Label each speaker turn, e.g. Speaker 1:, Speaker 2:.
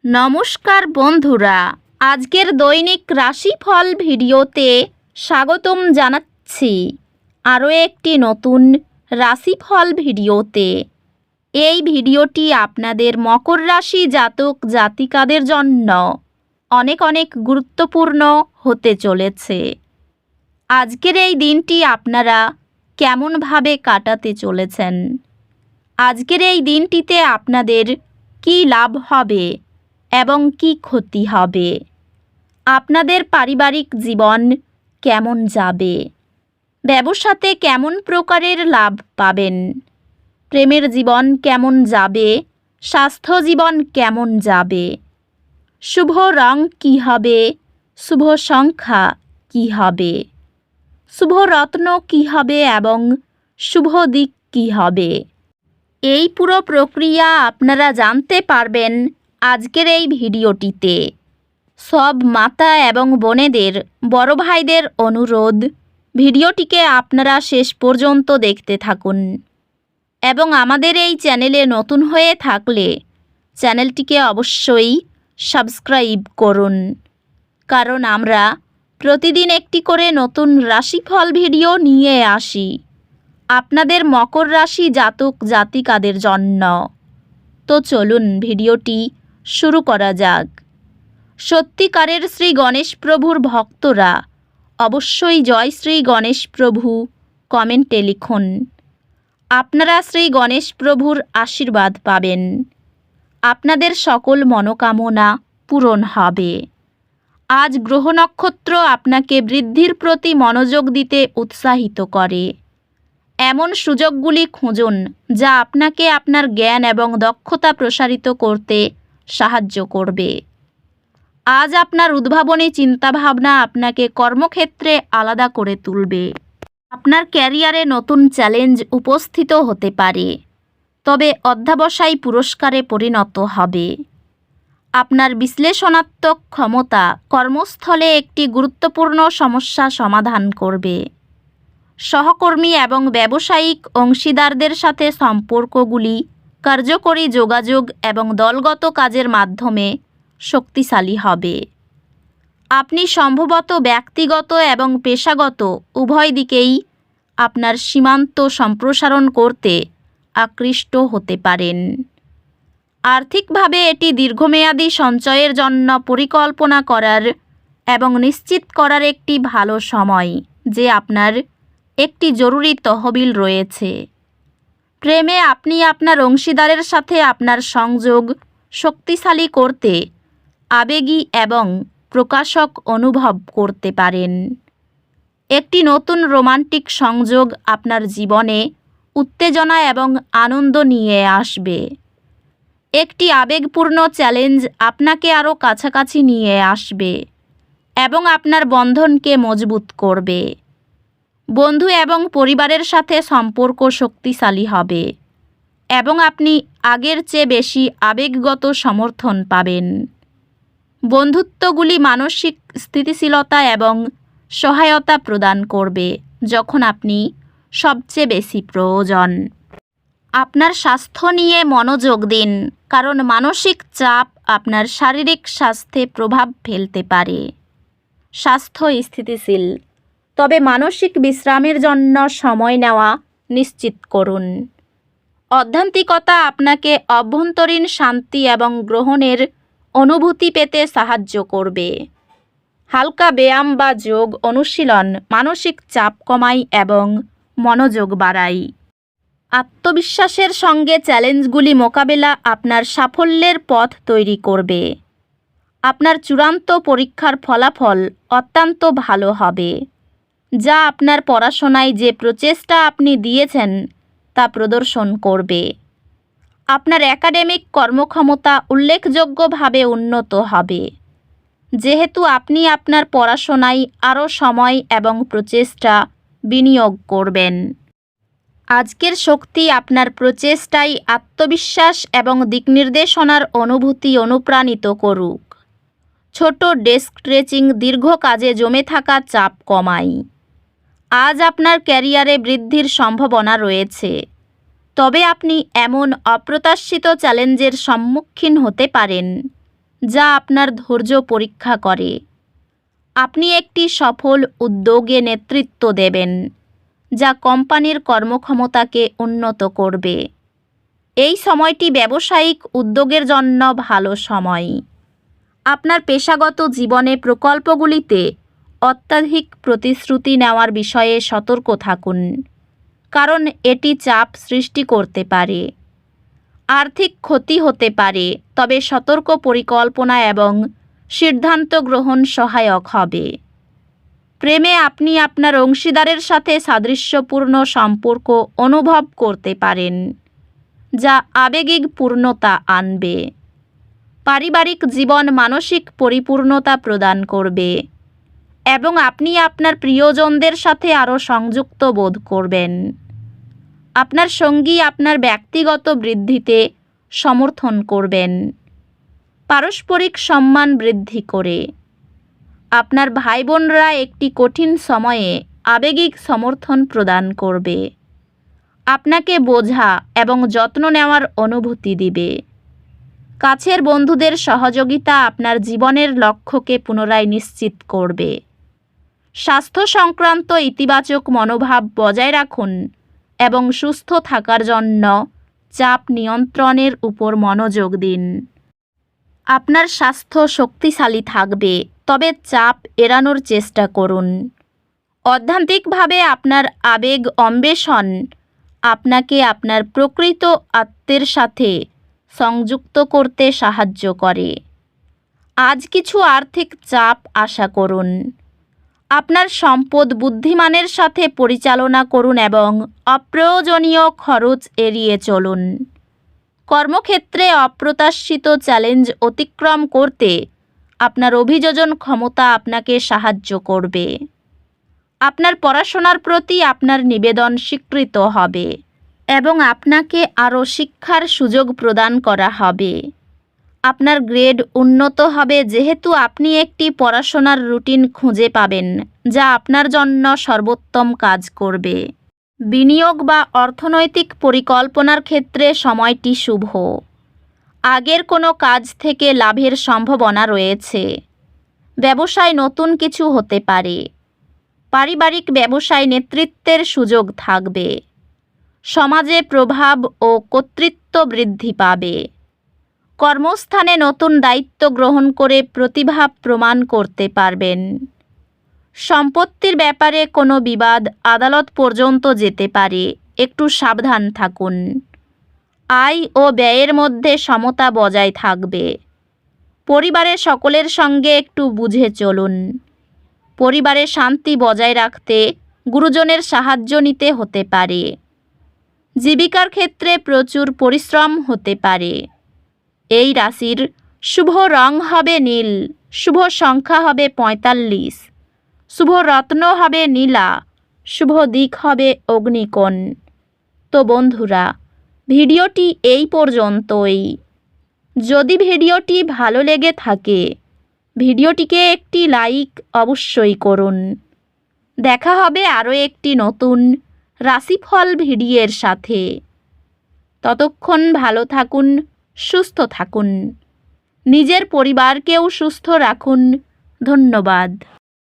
Speaker 1: নমস্কার বন্ধুরা, আজকের দৈনিক রাশিফল ভিডিওতে স্বাগতম জানাচ্ছি আরও একটি নতুন রাশিফল ভিডিওতে। এই ভিডিওটি আপনাদের মকর রাশি জাতক জাতিকাদের জন্য অনেক অনেক গুরুত্বপূর্ণ হতে চলেছে। আজকের এই দিনটি আপনারা কেমনভাবে কাটাতে চলেছেন, আজকের এই দিনটিতে আপনাদের কী লাভ হবে এবং কি ক্ষতি হবে, আপনাদের পারিবারিক জীবন কেমন যাবে, ব্যবসাতে কেমন প্রকারের লাভ পাবেন, প্রেমের জীবন কেমন যাবে, স্বাস্থ্য জীবন কেমন যাবে, শুভ রং কী হবে, শুভ সংখ্যা কী হবে, শুভ রত্ন কী হবে এবং শুভ দিক কী হবে, এই পুরো প্রক্রিয়া আপনারা জানতে পারবেন আজকের এই ভিডিওটিতে। সব মাতা এবং বোনেদের, বড় ভাইদের অনুরোধ, ভিডিওটিকে আপনারা শেষ পর্যন্ত দেখতে থাকুন এবং আমাদের এই চ্যানেলে নতুন হয়ে থাকলে চ্যানেলটিকে অবশ্যই সাবস্ক্রাইব করুন, কারণ আমরা প্রতিদিন একটি করে নতুন রাশিফল ভিডিও নিয়ে আসি আপনাদের মকর রাশি জাতক জাতিকাদের জন্য। তো চলুন ভিডিওটি শুরু করা যাক। সত্যিকারের শ্রী গণেশ প্রভুর ভক্তরা অবশ্যই জয় শ্রী গণেশ প্রভু কমেন্টে লিখুন। আপনারা শ্রী গণেশ প্রভুর আশীর্বাদ পাবেন, আপনাদের সকল মনোকামনা পূরণ হবে। আজ গ্রহ নক্ষত্র আপনাকে বৃদ্ধির প্রতি মনোযোগ দিতে উৎসাহিত করে। এমন সুযোগগুলি খুঁজুন যা আপনাকে আপনার জ্ঞান এবং দক্ষতা প্রসারিত করতে সাহায্য করবে। আজ আপনার উদ্ভাবনী চিন্তাভাবনা আপনাকে কর্মক্ষেত্রে আলাদা করে তুলবে। আপনার ক্যারিয়ারে নতুন চ্যালেঞ্জ উপস্থিত হতে পারে, তবে অধ্যবসায় পুরস্কারে পরিণত হবে। আপনার বিশ্লেষণাত্মক ক্ষমতা কর্মস্থলে একটি গুরুত্বপূর্ণ সমস্যা সমাধান করবে। সহকর্মী এবং ব্যবসায়িক অংশীদারদের সাথে সম্পর্কগুলি কার্যকরী যোগাযোগ এবং দলগত কাজের মাধ্যমে শক্তিশালী হবে। আপনি সম্ভবত ব্যক্তিগত এবং পেশাগত উভয় দিকেই আপনার সীমান্ত সম্প্রসারণ করতে আকৃষ্ট হতে পারেন। আর্থিকভাবে এটি দীর্ঘমেয়াদী সঞ্চয়ের জন্য পরিকল্পনা করার এবং নিশ্চিত করার একটি ভালো সময় যে আপনার একটি জরুরি তহবিল রয়েছে। প্রেমে আপনি আপনার অংশীদারের সাথে আপনার সংযোগ শক্তিশালী করতে আবেগী এবং প্রকাশক অনুভব করতে পারেন। একটি নতুন রোমান্টিক সংযোগ আপনার জীবনে উত্তেজনা এবং আনন্দ নিয়ে আসবে। একটি আবেগপূর্ণ চ্যালেঞ্জ আপনাকে আরও কাছাকাছি নিয়ে আসবে এবং আপনার বন্ধনকে মজবুত করবে। বন্ধু এবং পরিবারের সাথে সম্পর্ক শক্তিশালী হবে এবং আপনি আগের চেয়ে বেশি আবেগগত সমর্থন পাবেন। বন্ধুত্বগুলি মানসিক স্থিতিশীলতা এবং সহায়তা প্রদান করবে যখন আপনি সবচেয়ে বেশি প্রয়োজন। আপনার স্বাস্থ্য নিয়ে মনোযোগ দিন, কারণ মানসিক চাপ আপনার শারীরিক স্বাস্থ্যে প্রভাব ফেলতে পারে। স্বাস্থ্য স্থিতিশীল, তবে মানসিক বিশ্রামের জন্য সময় নেওয়া নিশ্চিত করুন। আধ্যাত্মিকতা আপনাকে অভ্যন্তরীণ শান্তি এবং গ্রহণের অনুভূতি পেতে সাহায্য করবে। হালকা ব্যায়াম বা যোগ অনুশীলন মানসিক চাপ কমায় এবং মনোযোগ বাড়ায়। আত্মবিশ্বাসের সঙ্গে চ্যালেঞ্জগুলি মোকাবেলা আপনার সাফল্যের পথ তৈরি করবে। আপনার চূড়ান্ত পরীক্ষার ফলাফল অত্যন্ত ভালো হবে, যা আপনার পড়াশোনায় যে প্রচেষ্টা আপনি দিয়েছেন তা প্রদর্শন করবে। আপনার একাডেমিক কর্মক্ষমতা উল্লেখযোগ্যভাবে উন্নত হবে, যেহেতু আপনি আপনার পড়াশোনায় আরও সময় এবং প্রচেষ্টা বিনিয়োগ করবেন। আজকের শক্তি আপনার প্রচেষ্টায় আত্মবিশ্বাস এবং দিকনির্দেশনার অনুভূতি অনুপ্রাণিত করুক। ছোট ডেস্ক স্ট্রেচিং দীর্ঘ কাজে জমে থাকা চাপ কমায়। আজ আপনার ক্যারিয়ারে বৃদ্ধির সম্ভাবনা রয়েছে, তবে আপনি এমন অপ্রত্যাশিত চ্যালেঞ্জের সম্মুখীন হতে পারেন যা আপনার ধৈর্য পরীক্ষা করে। আপনি একটি সফল উদ্যোগে নেতৃত্ব দেবেন, যা কোম্পানির কর্মক্ষমতাকে উন্নত করবে। এই সময়টি ব্যবসায়িক উদ্যোগের জন্য ভালো সময়। আপনার পেশাগত জীবনে প্রকল্পগুলিতে অত্যাধিক প্রতিশ্রুতি নেওয়ার বিষয়ে সতর্ক থাকুন, কারণ এটি চাপ সৃষ্টি করতে পারে। আর্থিক ক্ষতি হতে পারে, তবে সতর্ক পরিকল্পনা এবং সিদ্ধান্ত গ্রহণ সহায়ক হবে। প্রেমে আপনি আপনার অংশীদারের সাথে সাদৃশ্যপূর্ণ সম্পর্ক অনুভব করতে পারেন, যা আবেগিক পূর্ণতা আনবে। পারিবারিক জীবন মানসিক পরিপূর্ণতা প্রদান করবে এবং আপনি আপনার প্রিয়জনদের সাথে আরও সংযুক্ত বোধ করবেন। আপনার সঙ্গী আপনার ব্যক্তিগত বৃদ্ধিতে সমর্থন করবেন, পারস্পরিক সম্মান বৃদ্ধি করে। আপনার ভাই বোনরা একটি কঠিন সময়ে আবেগিক সমর্থন প্রদান করবে, আপনাকে বোঝা এবং যত্ন নেওয়ার অনুভূতি দিবে। কাছের বন্ধুদের সহযোগিতা আপনার জীবনের লক্ষ্যকে পুনরায় নিশ্চিত করবে। স্বাস্থ্য সংক্রান্ত ইতিবাচক মনোভাব বজায় রাখুন এবং সুস্থ থাকার জন্য চাপ নিয়ন্ত্রণের উপর মনোযোগ দিন। আপনার স্বাস্থ্য শক্তিশালী থাকবে, তবে চাপ এড়ানোর চেষ্টা করুন। অধ্যাত্মিকভাবে আপনার আবেগ অন্বেষণ আপনাকে আপনার প্রকৃত আত্মের সাথে সংযুক্ত করতে সাহায্য করে। আজ কিছু আর্থিক চাপ আশা করুন। আপনার সম্পদ বুদ্ধিমানের সাথে পরিচালনা করুন এবং অপ্রয়োজনীয় খরচ এড়িয়ে চলুন। কর্মক্ষেত্রে অপ্রত্যাশিত চ্যালেঞ্জ অতিক্রম করতে আপনার অভিযোজন ক্ষমতা আপনাকে সাহায্য করবে। আপনার পড়াশোনার প্রতি আপনার নিবেদন স্বীকৃত হবে এবং আপনাকে আরও শিক্ষার সুযোগ প্রদান করা হবে। আপনার গ্রেড উন্নত হবে যেহেতু আপনি একটি পড়াশোনার রুটিন খুঁজে পাবেন, যা আপনার জন্য সর্বোত্তম কাজ করবে। বিনিয়োগ বা অর্থনৈতিক পরিকল্পনার ক্ষেত্রে সময়টি শুভ। আগের কোনো কাজ থেকে লাভের সম্ভাবনা রয়েছে। ব্যবসায় নতুন কিছু হতে পারে। পারিবারিক ব্যবসায় নেতৃত্বের সুযোগ থাকবে। সমাজে প্রভাব ও কর্তৃত্ব বৃদ্ধি পাবে। কর্মস্থানে নতুন দায়িত্ব গ্রহণ করে প্রতিভা প্রমাণ করতে পারবেন। সম্পত্তির ব্যাপারে কোনো বিবাদ আদালত পর্যন্ত যেতে পারে, একটু সাবধান থাকুন। আয় ও ব্যয়ের মধ্যে সমতা বজায় থাকবে। পরিবারের সকলের সঙ্গে একটু বুঝে চলুন। পরিবারে শান্তি বজায় রাখতে গুরুজনের সাহায্য নিতে হতে পারে। জীবিকার ক্ষেত্রে প্রচুর পরিশ্রম হতে পারে। এই রাশির শুভ রং হবে নীল, শুভ সংখ্যা হবে 45, শুভ রত্ন হবে নীলা, শুভ দিক হবে অগ্নিকোণ। তো বন্ধুরা, ভিডিওটি এই পর্যন্তই। যদি ভিডিওটি ভালো লেগে থাকে, ভিডিওটিকে একটি লাইক অবশ্যই করুন। দেখা হবে আরও একটি নতুন রাশিফল ভিডিওর সাথে। ততক্ষণ ভালো থাকুন, সুস্থ থাকুন। নিজের পরিবারকেও সুস্থ রাখুন। ধন্যবাদ।